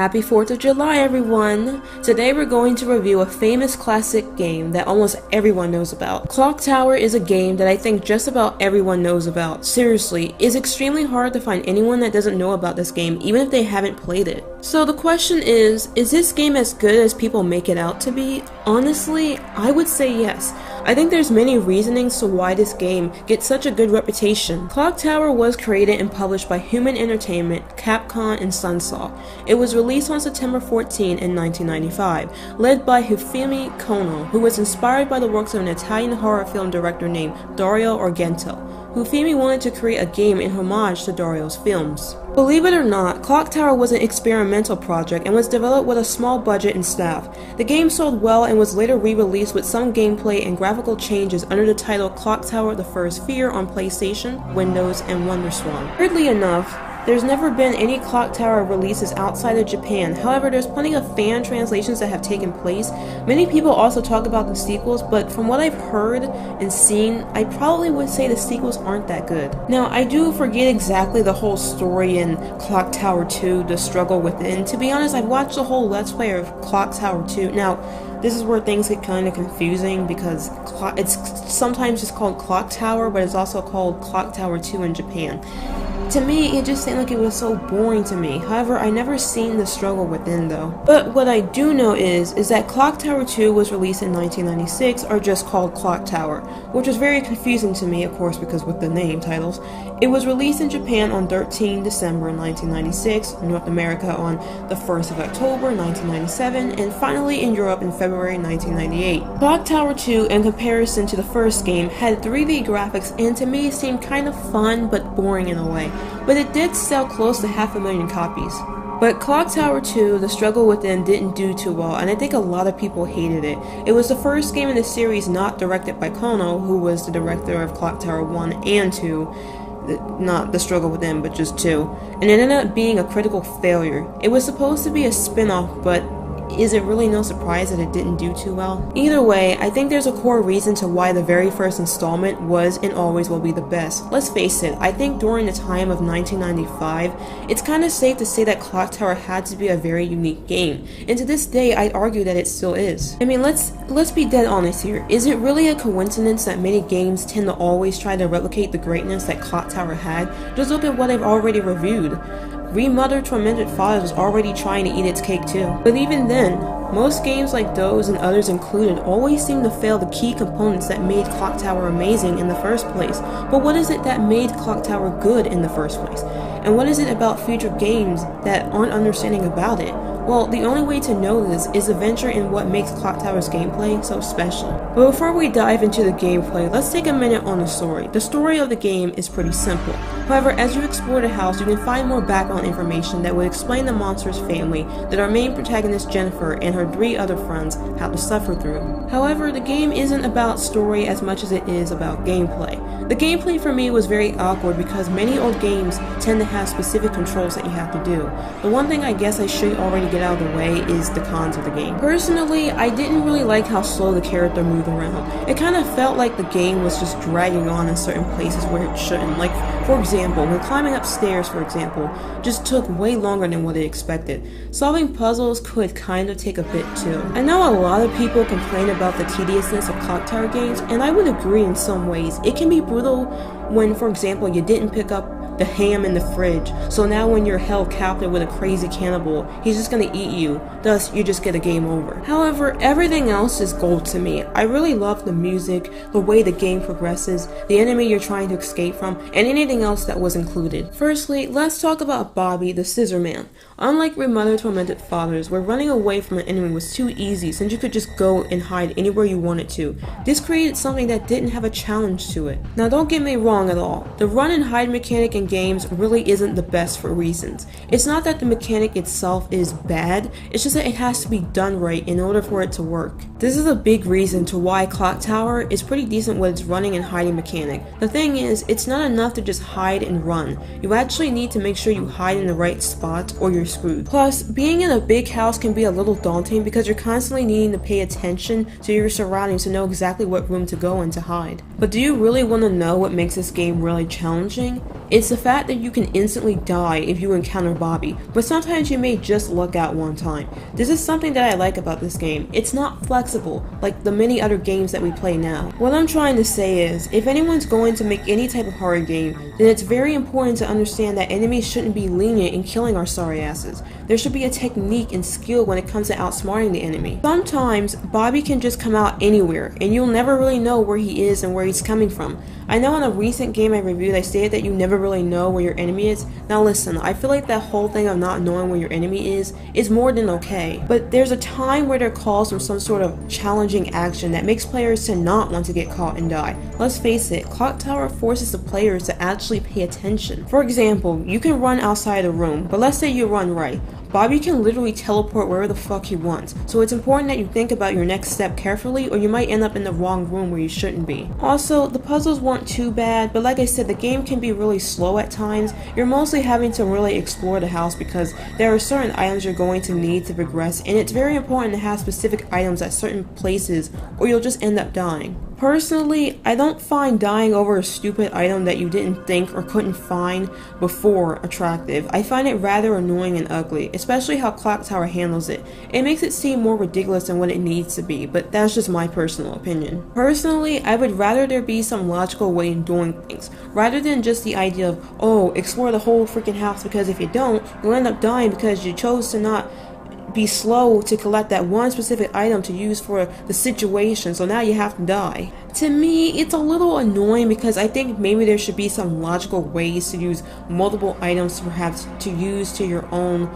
Happy 4th of July, everyone! Today we're going to review a famous classic game that almost everyone knows about. Clock Tower is a game that I think just about everyone knows about. Seriously, it's extremely hard to find anyone that doesn't know about this game, even if they haven't played it. So the question is this game as good as people make it out to be? Honestly, I would say yes. I think there's many reasonings to why this game gets such a good reputation. Clock Tower was created and published by Human Entertainment, Capcom, and Sunsoft. It was released on September 14 in 1995, led by Hifumi Kono, who was inspired by the works of an Italian horror film director named Dario Argento. Hifumi wanted to create a game in homage to Dario's films. Believe it or not, Clock Tower was an experimental project and was developed with a small budget and staff. The game sold well and was later re-released with some gameplay and graphical changes under the title Clock Tower: The First Fear on PlayStation, Windows, and WonderSwan. Weirdly enough, there's never been any Clock Tower releases outside of Japan. However, there's plenty of fan translations that have taken place. Many people also talk about the sequels, but from what I've heard and seen, I probably would say the sequels aren't that good. Now, I do forget exactly the whole story in Clock Tower 2, The Struggle Within. To be honest, I've watched the whole Let's Play of Clock Tower 2. Now, this is where things get kind of confusing because it's sometimes just called Clock Tower, but it's also called Clock Tower 2 in Japan. To me, it just seemed like it was so boring to me. However, I never seen The Struggle Within though. But what I do know is that Clock Tower 2 was released in 1996, or just called Clock Tower, which was very confusing to me, of course, because with the name titles. It was released in Japan on 13 December 1996, North America on the 1st of October 1997, and finally in Europe in February 1998. Clock Tower 2, in comparison to the first game, had 3D graphics and to me it seemed kind of fun but boring in a way. But it did sell close to 500,000 copies. But Clock Tower 2, The Struggle Within, didn't do too well, and I think a lot of people hated it. It was the first game in the series not directed by Kono, who was the director of Clock Tower 1 and 2, not The Struggle Within, but just 2, and it ended up being a critical failure. It was supposed to be a spin-off, but is it really no surprise that it didn't do too well? Either way, I think there's a core reason to why the very first installment was and always will be the best. Let's face it, I think during the time of 1995, it's kind of safe to say that Clock Tower had to be a very unique game, and to this day I'd argue that it still is. I mean, let's be dead honest here. Is it really a coincidence that many games tend to always try to replicate the greatness that Clock Tower had? Just look at what I've already reviewed. Remother Tormented Fathers was already trying to eat its cake too. But even then, most games like those and others included always seem to fail the key components that made Clock Tower amazing in the first place. But what is it that made Clock Tower good in the first place? And what is it about future games that aren't understanding about it? Well, the only way to know this is to venture in what makes Clock Tower's gameplay so special. But before we dive into the gameplay, let's take a minute on the story. The story of the game is pretty simple. However, as you explore the house, you can find more background information that would explain the monster's family that our main protagonist Jennifer and her 3 other friends have to suffer through. However, the game isn't about story as much as it is about gameplay. The gameplay for me was very awkward because many old games tend to have specific controls that you have to do. The one thing I guess I should already get out of the way is the cons of the game. Personally, I didn't really like how slow the character moved around. It kind of felt like the game was just dragging on in certain places where it shouldn't. Like, for example, when climbing upstairs, just took way longer than what I expected. Solving puzzles could kind of take a bit too. I know a lot of people complain about the tediousness of Clock Tower games, and I would agree in some ways. It can be brutal when, for example, you didn't pick up the ham in the fridge, so now when you're held captive with a crazy cannibal, he's just gonna eat you, thus you just get a game over. However, everything else is gold to me. I really love the music, the way the game progresses, the enemy you're trying to escape from, and anything else that was included. Firstly, let's talk about Bobby the Scissor Man. Unlike Remother Tormented Fathers, where running away from an enemy was too easy since you could just go and hide anywhere you wanted to, this created something that didn't have a challenge to it. Now don't get me wrong at all, the run and hide mechanic in games really isn't the best for reasons. It's not that the mechanic itself is bad, it's just that it has to be done right in order for it to work. This is a big reason to why Clock Tower is pretty decent with its running and hiding mechanic. The thing is, it's not enough to just hide and run. You actually need to make sure you hide in the right spots or you're screwed. Plus, being in a big house can be a little daunting because you're constantly needing to pay attention to your surroundings to know exactly what room to go in to hide. But do you really want to know what makes this game really challenging? It's the fact that you can instantly die if you encounter Bobby, but sometimes you may just luck out one time. This is something that I like about this game. It's not flexible like the many other games that we play now. What I'm trying to say is, if anyone's going to make any type of horror game, then it's very important to understand that enemies shouldn't be lenient in killing our sorry asses. There should be a technique and skill when it comes to outsmarting the enemy. Sometimes, Bobby can just come out anywhere, and you'll never really know where he is and where he's coming from. I know in a recent game I reviewed, I stated that you never really know where your enemy is. Now listen, I feel like that whole thing of not knowing where your enemy is more than okay. But there's a time where there calls for some sort of challenging action that makes players to not want to get caught and die. Let's face it, Clock Tower forces the players to actually pay attention. For example, you can run outside the room, but let's say you run right. Bobby can literally teleport wherever the fuck he wants, so it's important that you think about your next step carefully or you might end up in the wrong room where you shouldn't be. Also, the puzzles weren't too bad, but like I said, the game can be really slow at times. You're mostly having to really explore the house because there are certain items you're going to need to progress, and it's very important to have specific items at certain places or you'll just end up dying. Personally, I don't find dying over a stupid item that you didn't think or couldn't find before attractive. I find it rather annoying and ugly, especially how Clock Tower handles it. It makes it seem more ridiculous than what it needs to be, but that's just my personal opinion. Personally, I would rather there be some logical way in doing things, rather than just the idea of, oh, explore the whole freaking house, because if you don't, you'll end up dying because you chose to not be slow to collect that one specific item to use for the situation, so now you have to die. To me, it's a little annoying because I think maybe there should be some logical ways to use multiple items perhaps to use to your own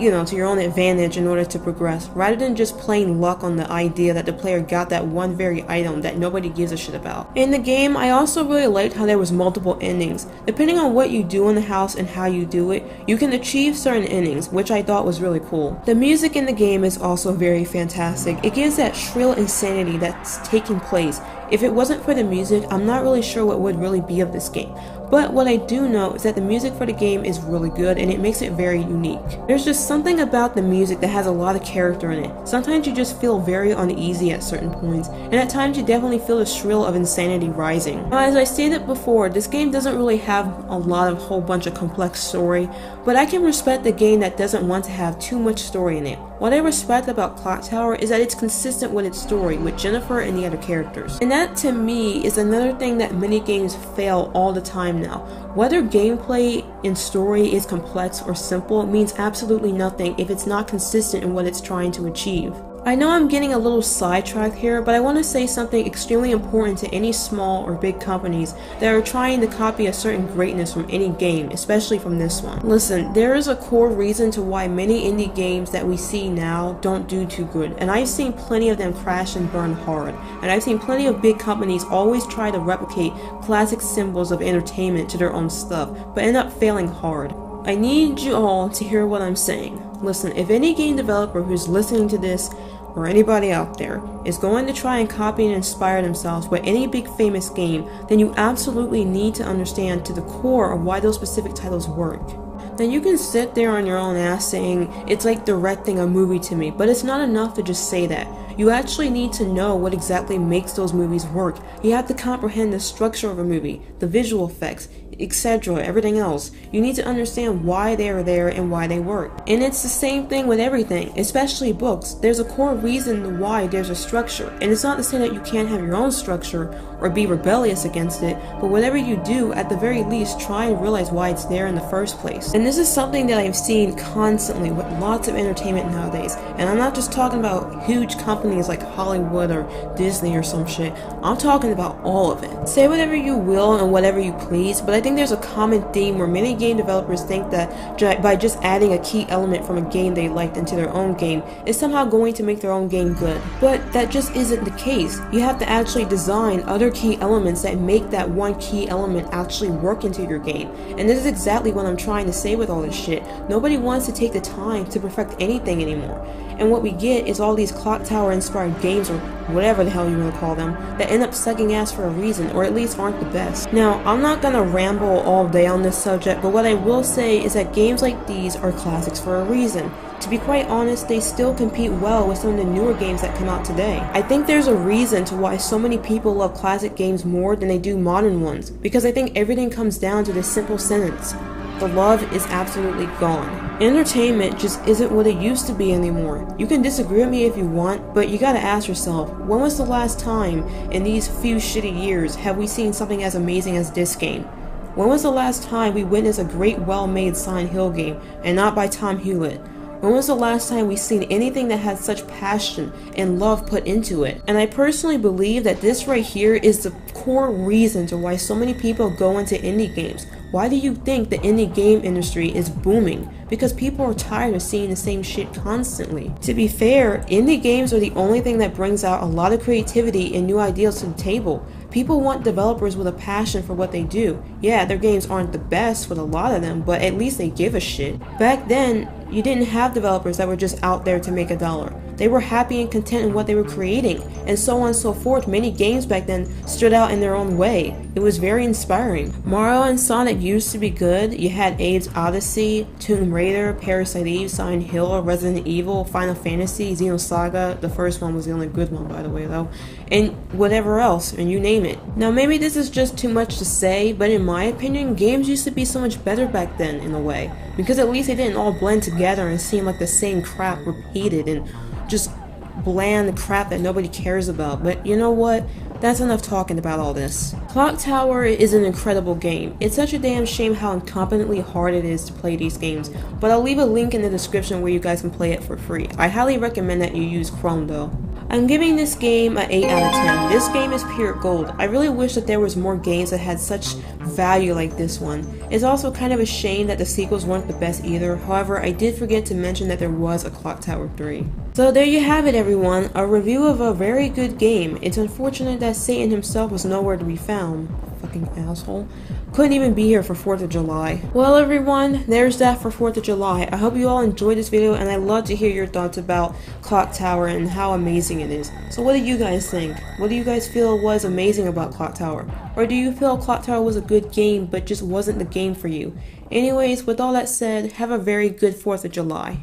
to your own advantage in order to progress, rather than just plain luck on the idea that the player got that one very item that nobody gives a shit about. In the game, I also really liked how there was multiple endings. Depending on what you do in the house and how you do it, you can achieve certain endings, which I thought was really cool. The music in the game is also very fantastic. It gives that shrill insanity that's taking place. If it wasn't for the music, I'm not really sure what would really be of this game. But what I do know is that the music for the game is really good and it makes it very unique. There's just something about the music that has a lot of character in it. Sometimes you just feel very uneasy at certain points, and at times you definitely feel the shrill of insanity rising. Now, as I stated before, this game doesn't really have a whole bunch of complex story, but I can respect the game that doesn't want to have too much story in it. What I respect about Clock Tower is that it's consistent with its story, with Jennifer and the other characters. And that, to me, is another thing that many games fail all the time now. Whether gameplay and story is complex or simple means absolutely nothing if it's not consistent in what it's trying to achieve. I know I'm getting a little sidetracked here, but I want to say something extremely important to any small or big companies that are trying to copy a certain greatness from any game, especially from this one. Listen, there is a core reason to why many indie games that we see now don't do too good, and I've seen plenty of them crash and burn hard, and I've seen plenty of big companies always try to replicate classic symbols of entertainment to their own stuff, but end up failing hard. I need you all to hear what I'm saying. Listen, if any game developer who's listening to this, or anybody out there, is going to try and copy and inspire themselves with any big famous game, then you absolutely need to understand to the core of why those specific titles work. Then you can sit there on your own ass saying, it's like directing a movie to me, but it's not enough to just say that. You actually need to know what exactly makes those movies work. You have to comprehend the structure of a movie, the visual effects, etc., everything else. You need to understand why they are there and why they work. And it's the same thing with everything, especially books. There's a core reason why there's a structure, and it's not to say that you can't have your own structure or be rebellious against it, but whatever you do, at the very least, try and realize why it's there in the first place. And this is something that I've seen constantly with lots of entertainment nowadays, and I'm not just talking about huge companies like Hollywood or Disney or some shit. I'm talking about all of it. Say whatever you will and whatever you please, but I think there's a common theme where many game developers think that by just adding a key element from a game they liked into their own game is somehow going to make their own game good. But that just isn't the case. You have to actually design other key elements that make that one key element actually work into your game. And this is exactly what I'm trying to say with all this shit. Nobody wants to take the time to perfect anything anymore. And what we get is all these Clock Tower inspired games, or whatever the hell you want to call them, that end up sucking ass for a reason, or at least aren't the best. Now, I'm not gonna ramble all day on this subject, but what I will say is that games like these are classics for a reason. To be quite honest, they still compete well with some of the newer games that come out today. I think there's a reason to why so many people love classic games more than they do modern ones, because I think everything comes down to this simple sentence: the love is absolutely gone. Entertainment just isn't what it used to be anymore. You can disagree with me if you want, but you gotta ask yourself, when was the last time in these few shitty years have we seen something as amazing as this game? When was the last time we witnessed a great well-made Silent Hill game, and not by Tom Hewlett? When was the last time we seen anything that had such passion and love put into it? And I personally believe that this right here is the core reason to why so many people go into indie games. Why do you think the indie game industry is booming? Because people are tired of seeing the same shit constantly. To be fair, indie games are the only thing that brings out a lot of creativity and new ideas to the table. People want developers with a passion for what they do. Yeah, their games aren't the best with a lot of them, but at least they give a shit. Back then, you didn't have developers that were just out there to make a dollar. They were happy and content in what they were creating, and so on and so forth. Many games back then stood out in their own way. It was very inspiring. Mario and Sonic used to be good. You had Abe's Odyssey, Tomb Raider, Parasite Eve, Silent Hill, Resident Evil, Final Fantasy, Xenosaga. The first one was the only good one, by the way, though. And whatever else, and you name it. Now, maybe this is just too much to say, but in my opinion, games used to be so much better back then, in a way. Because at least they didn't all blend together and seem like the same crap repeated and just bland crap that nobody cares about. But you know what? That's enough talking about all this. Clock Tower is an incredible game. It's such a damn shame how incompetently hard it is to play these games, but I'll leave a link in the description where you guys can play it for free. I highly recommend that you use Chrome though. I'm giving this game an 8 out of 10. This game is pure gold. I really wish that there was more games that had such value like this one. It's also kind of a shame that the sequels weren't the best either. However, I did forget to mention that there was a Clock Tower 3. So there you have it, everyone, a review of a very good game. It's unfortunate that Satan himself was nowhere to be found. Fucking asshole. Couldn't even be here for 4th of July. Well, everyone, there's that for 4th of July. I hope you all enjoyed this video, and I'd love to hear your thoughts about Clock Tower and how amazing it is. So what do you guys think? What do you guys feel was amazing about Clock Tower? Or do you feel Clock Tower was a good game but just wasn't the game for you? Anyways, with all that said, have a very good 4th of July.